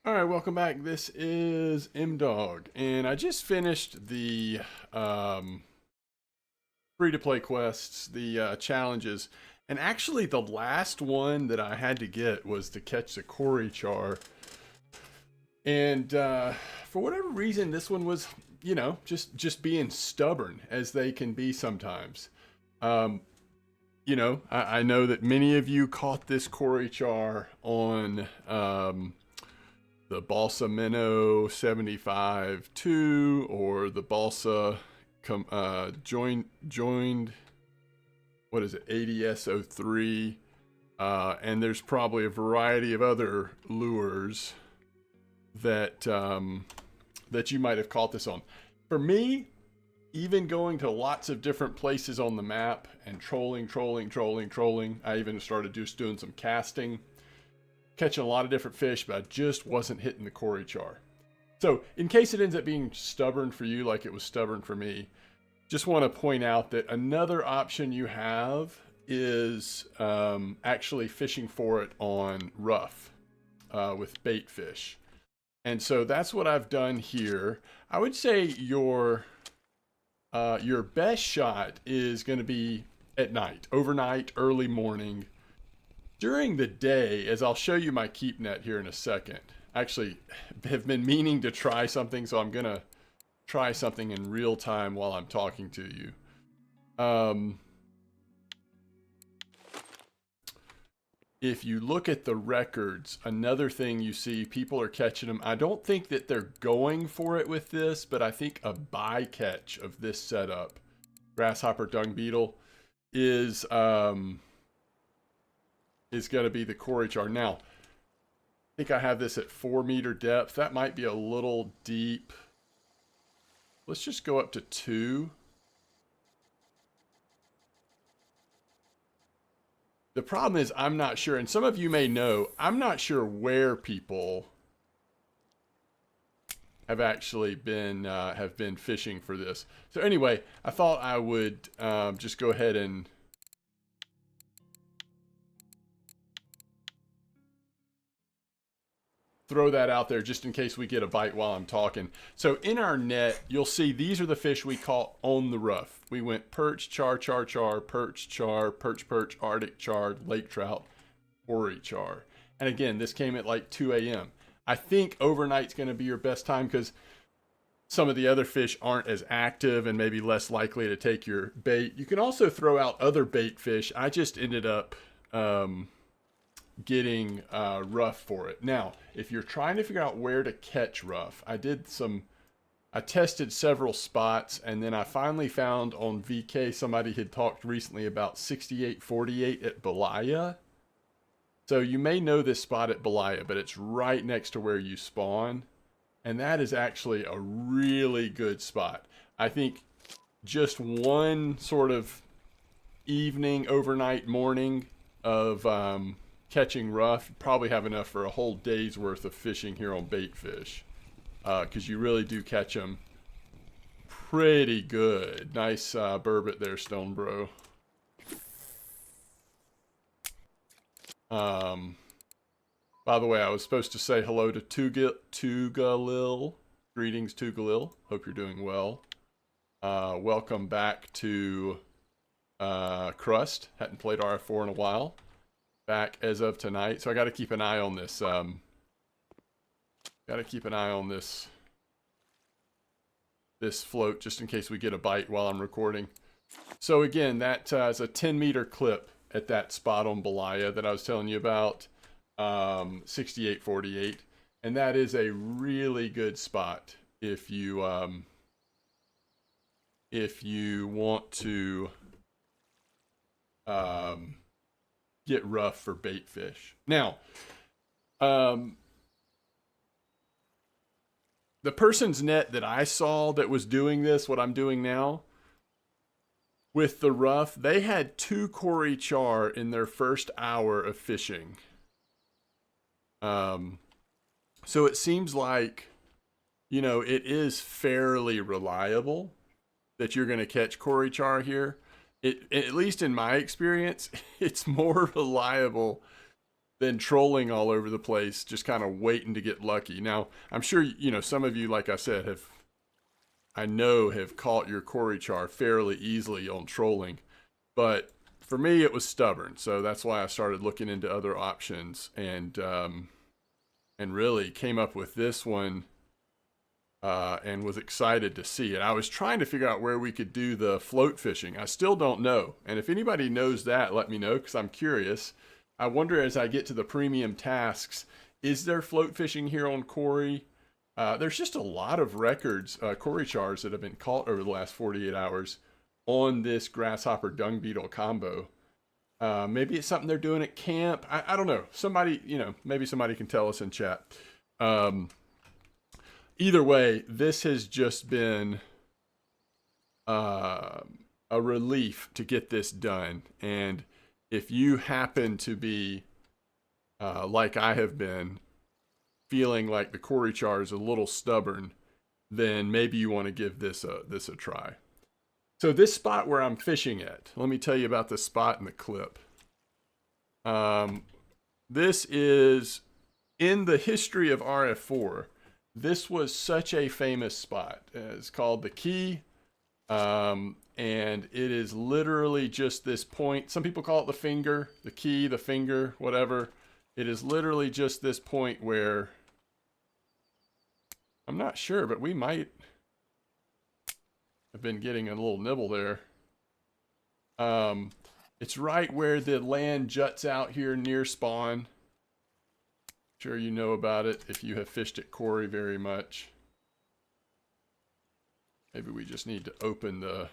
All right, welcome back. This is MDawg, and I just finished the free-to-play quests, the challenges, and actually the last one that I had to get was to catch the Kuori Char. And for whatever reason, this one was, just being stubborn as they can be sometimes. Um, I know that many of you caught this Kuori Char on the Balsa Minnow 75-2 or the Balsa joined what is it, ADS-03, and there's probably a variety of other lures that that you might have caught this on. For me, even going to lots of different places on the map and trolling, I even started just doing some casting, catching a lot of different fish, but I just wasn't hitting the Kuori Char. So in case it ends up being stubborn for you like it was stubborn for me, just want to point out that another option you have is actually fishing for it on rough with bait fish. And so that's what I've done here. I would say your best shot is going to be at night, overnight, early morning. During the day, as I'll show you my keep net here in a second, actually have been meaning to try something, so I'm going to try something in real time while I'm talking to you. If you look at the records, another thing you see, people are catching them. I don't think that they're going for it with this, but I think a bycatch of this setup, grasshopper dung beetle, is going to be the Kuori Char. Now, I think I have this at 4-meter depth. That might be a little deep. Let's just go up to 2. The problem is I'm not sure, and some of you may know, I'm not sure where people have actually been have been fishing for this. So anyway, I thought I would just go ahead and throw that out there just in case we get a bite while I'm talking. So in our net, you'll see these are the fish we caught on the rough. We went perch, char, perch, char, perch, Arctic char, lake trout, Kuori Char. And again, this came at like 2 a.m. I think overnight's going to be your best time because some of the other fish aren't as active and maybe less likely to take your bait. You can also throw out other bait fish. I just ended up getting rough for it. Now, if you're trying to figure out where to catch rough, I tested several spots, and then I finally found on VK somebody had talked recently about 6848 at Belaya. So you may know this spot at Belaya, but it's right next to where you spawn. And that is actually a really good spot. I think just one sort of evening, overnight, morning of catching rough, you probably have enough for a whole day's worth of fishing here on bait fish. Because you really do catch them pretty good. Nice burbot there, Stone Bro. By the way, I was supposed to say hello to Tugalil. Greetings, Tugalil. Hope you're doing well. Welcome back to Crust. Hadn't played RF4 in a while. Back as of tonight. So I got to keep an eye on this. Got to keep an eye on this float just in case we get a bite while I'm recording. So again, that is a 10-meter clip at that spot on Belaya that I was telling you about, 6848, and that is a really good spot if you want to get rough for bait fish. Now, the person's net that I saw that was doing this, what I'm doing now, with the rough, they had 2 Kuori Char in their first hour of fishing. So it seems like, it is fairly reliable that you're going to catch Kuori Char here. At least in my experience, it's more reliable than trolling all over the place, just kind of waiting to get lucky. Now, I'm sure, you know, some of you, like I said, have caught your Kuori Char fairly easily on trolling, but for me, it was stubborn. So that's why I started looking into other options, and really came up with this one, and was excited to see it. I was trying to figure out where we could do the float fishing. I still don't know. And if anybody knows that, let me know, because I'm curious. I wonder, as I get to the premium tasks, is there float fishing here on Kuori? There's just a lot of records, Kuori Chars, that have been caught over the last 48 hours on this grasshopper dung beetle combo. Maybe it's something they're doing at camp. I don't know. Somebody, you know, maybe somebody can tell us in chat. Either way, this has just been a relief to get this done. And if you happen to be, like I have been, feeling like the Kuori Char is a little stubborn, then maybe you want to give this a try. So this spot where I'm fishing at, let me tell you about this spot in the clip. This is, in the history of RF4, this was such a famous spot. It's called the Key, and it is literally just this point. Some people call it the finger, the key, the finger, whatever. It is literally just this point where, I'm not sure, but we might have been getting a little nibble there. It's right where the land juts out here near spawn. Sure you know about it if you have fished at Kuori very much. Maybe we just need to open the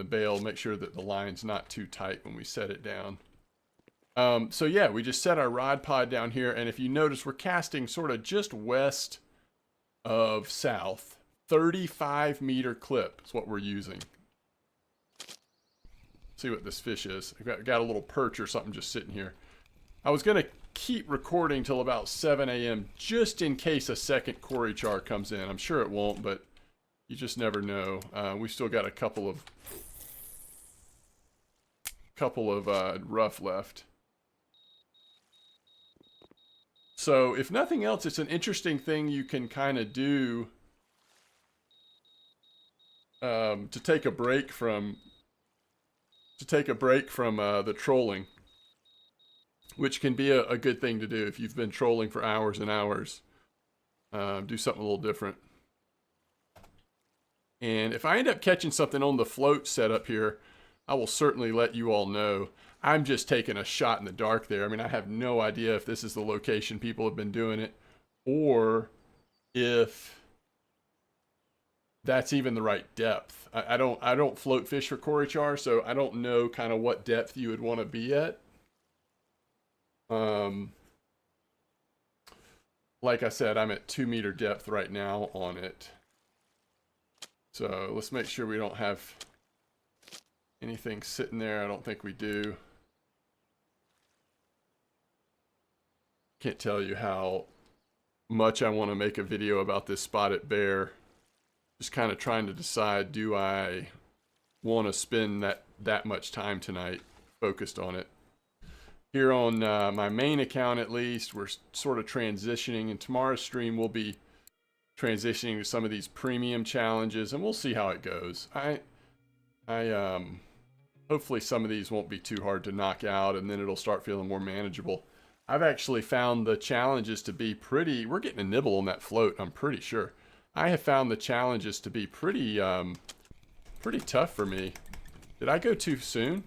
bail, make sure that the line's not too tight when we set it down. So yeah, we just set our rod pod down here, and if you notice, we're casting sort of just west of south. 35 meter clip is what we're using. See what this fish is. I got a little perch or something just sitting here. I was gonna keep recording till about 7 a.m. just in case a second Kuori Char comes in. I'm sure it won't, but you just never know. We've still got a couple of rough left. So if nothing else, it's an interesting thing you can kind of do to take a break from the trolling, which can be a good thing to do if you've been trolling for hours and hours. Do something a little different. And if I end up catching something on the float setup here, I will certainly let you all know. I'm just taking a shot in the dark there. I mean, I have no idea if this is the location people have been doing it, or if that's even the right depth. I don't float fish for Kuori Char, so I don't know kind of what depth you would want to be at. Like I said, I'm at 2 meter depth right now on it. So let's make sure we don't have anything sitting there. I don't think we do. Can't tell you how much I want to make a video about this spotted bear. Just kind of trying to decide, do I want to spend that much time tonight focused on it? Here on my main account, at least, we're sort of transitioning. In tomorrow's stream, we'll be transitioning to some of these premium challenges, and we'll see how it goes. Hopefully some of these won't be too hard to knock out, and then it'll start feeling more manageable. I've actually found the challenges to be pretty... We're getting a nibble on that float, I'm pretty sure. I have found the challenges to be pretty tough for me. Did I go too soon?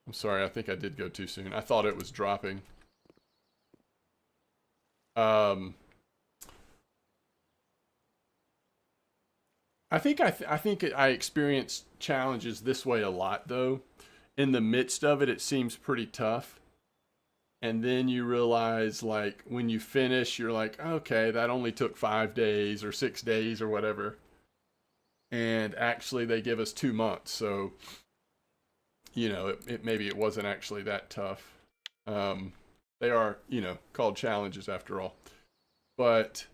I'm sorry, I think I did go too soon. I thought it was dropping. I think I experience challenges this way a lot, though. In the midst of it, it seems pretty tough. And then you realize, like, when you finish, you're like, okay, that only took 5 days or 6 days or whatever. And actually, they give us 2 months. So, you know, maybe it wasn't actually that tough. They are, you know, called challenges after all. But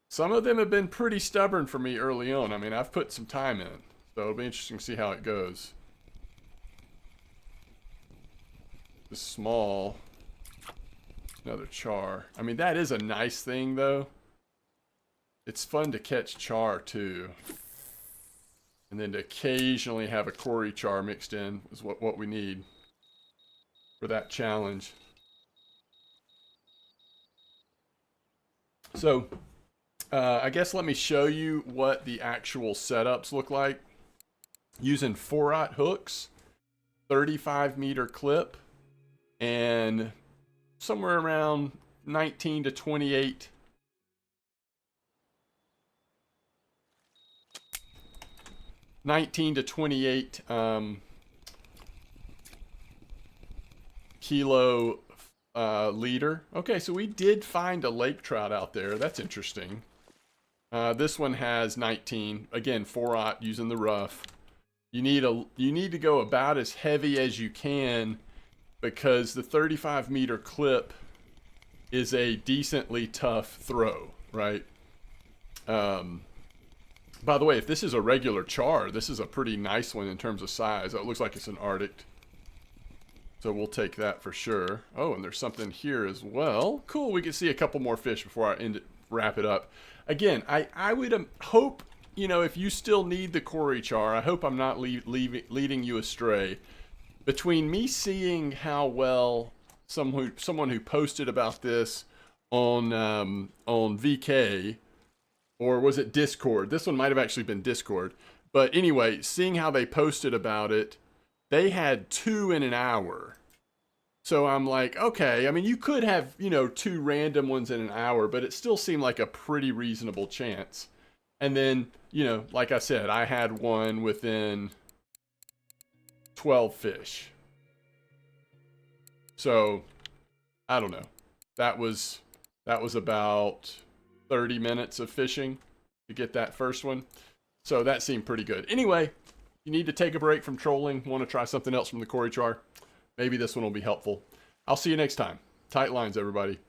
some of them have been pretty stubborn for me early on. I mean, I've put some time in. So it'll be interesting to see how it goes. This small. Another char. I mean, that is a nice thing, though. It's fun to catch char, too. And then to occasionally have a Kuori Char mixed in is what we need for that challenge. So, I guess let me show you what the actual setups look like. Using 4/0 hooks, 35-meter clip, and somewhere around 19 to 28 kilo leader. Okay, so we did find a lake trout out there. That's interesting. This one has 19. Again, 4/0 using the rough. You need to go about as heavy as you can because the 35-meter clip is a decently tough throw, right? By the way, if this is a regular char, this is a pretty nice one in terms of size. Oh, it looks like it's an Arctic. So we'll take that for sure. Oh, and there's something here as well. Cool, we can see a couple more fish before I wrap it up. Again, I would hope, you know, if you still need the Kuori Char, I hope I'm not leading you astray. Between me seeing how well someone who posted about this on VK, or was it Discord? This one might have actually been Discord. But anyway, seeing how they posted about it, they had 2 in an hour. So I'm like, okay, I mean, you could have, you know, 2 random ones in an hour, but it still seemed like a pretty reasonable chance. And then, you know, like I said, I had one within 12 fish. So, I don't know. That was about 30 minutes of fishing to get that first one. So that seemed pretty good. Anyway, you need to take a break from trolling, want to try something else from the Kuori Char, maybe this one will be helpful. I'll see you next time. Tight lines, everybody.